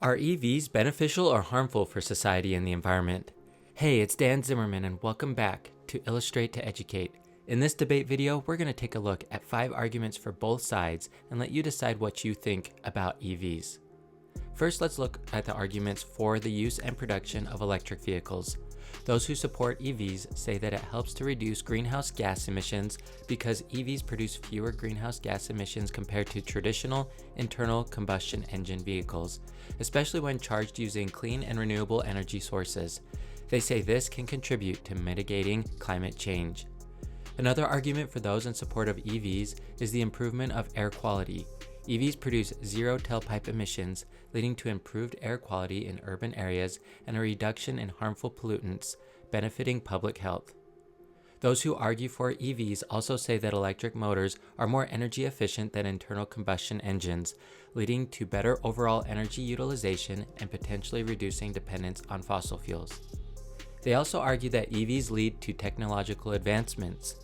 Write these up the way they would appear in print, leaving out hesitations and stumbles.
Are EVs beneficial or harmful for society and the environment? Hey, it's Dan Zimmerman and welcome back to Illustrate to Educate. In this debate video, we're going to take a look at 5 arguments for both sides and let you decide what you think about EVs. First, let's look at the arguments for the use and production of electric vehicles. Those who support EVs say that it helps to reduce greenhouse gas emissions because EVs produce fewer greenhouse gas emissions compared to traditional internal combustion engine vehicles, especially when charged using clean and renewable energy sources. They say this can contribute to mitigating climate change. Another argument for those in support of EVs is the improvement of air quality. EVs produce zero tailpipe emissions, leading to improved air quality in urban areas and a reduction in harmful pollutants, benefiting public health. Those who argue for EVs also say that electric motors are more energy efficient than internal combustion engines, leading to better overall energy utilization and potentially reducing dependence on fossil fuels. They also argue that EVs lead to technological advancements.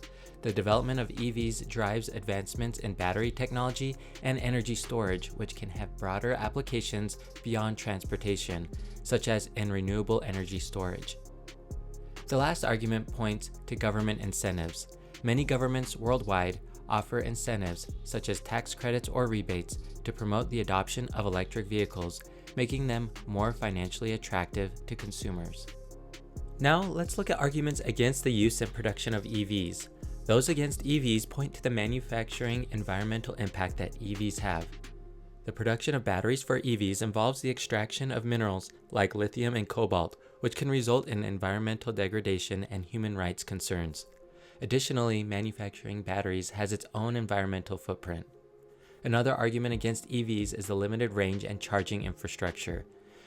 The development of EVs drives advancements in battery technology and energy storage, which can have broader applications beyond transportation, such as in renewable energy storage. The last argument points to government incentives. Many governments worldwide offer incentives, such as tax credits or rebates, to promote the adoption of electric vehicles, making them more financially attractive to consumers. Now, let's look at arguments against the use and production of EVs. Those against EVs point to the manufacturing environmental impact that EVs have. The production of batteries for EVs involves the extraction of minerals like lithium and cobalt, which can result in environmental degradation and human rights concerns. Additionally, manufacturing batteries has its own environmental footprint. Another argument against EVs is the limited range and charging infrastructure.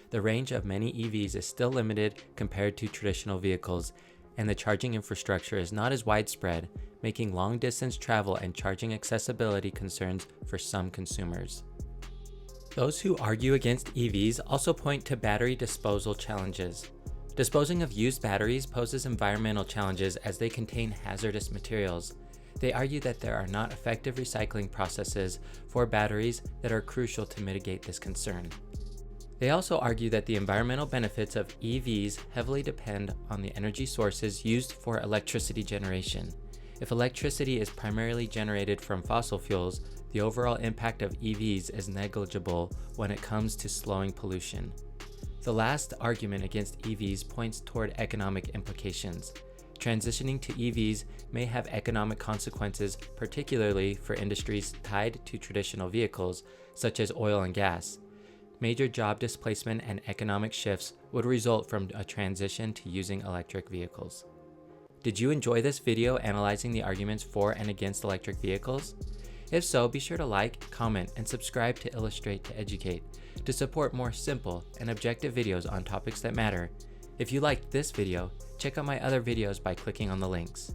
The range of many EVs is still limited compared to traditional vehicles, and the charging infrastructure is not as widespread, making long-distance travel and charging accessibility concerns for some consumers. Those who argue against EVs also point to battery disposal challenges. Disposing of used batteries poses environmental challenges as they contain hazardous materials. They argue that there are not effective recycling processes for batteries that are crucial to mitigate this concern. They also argue that the environmental benefits of EVs heavily depend on the energy sources used for electricity generation. If electricity is primarily generated from fossil fuels, the overall impact of EVs is negligible when it comes to slowing pollution. The last argument against EVs points toward economic implications. Transitioning to EVs may have economic consequences, particularly for industries tied to traditional vehicles, such as oil and gas. Major job displacement and economic shifts would result from a transition to using electric vehicles. Did you enjoy this video analyzing the arguments for and against electric vehicles? If so, be sure to like, comment, and subscribe to Illustrate to Educate to support more simple and objective videos on topics that matter. If you liked this video, check out my other videos by clicking on the links.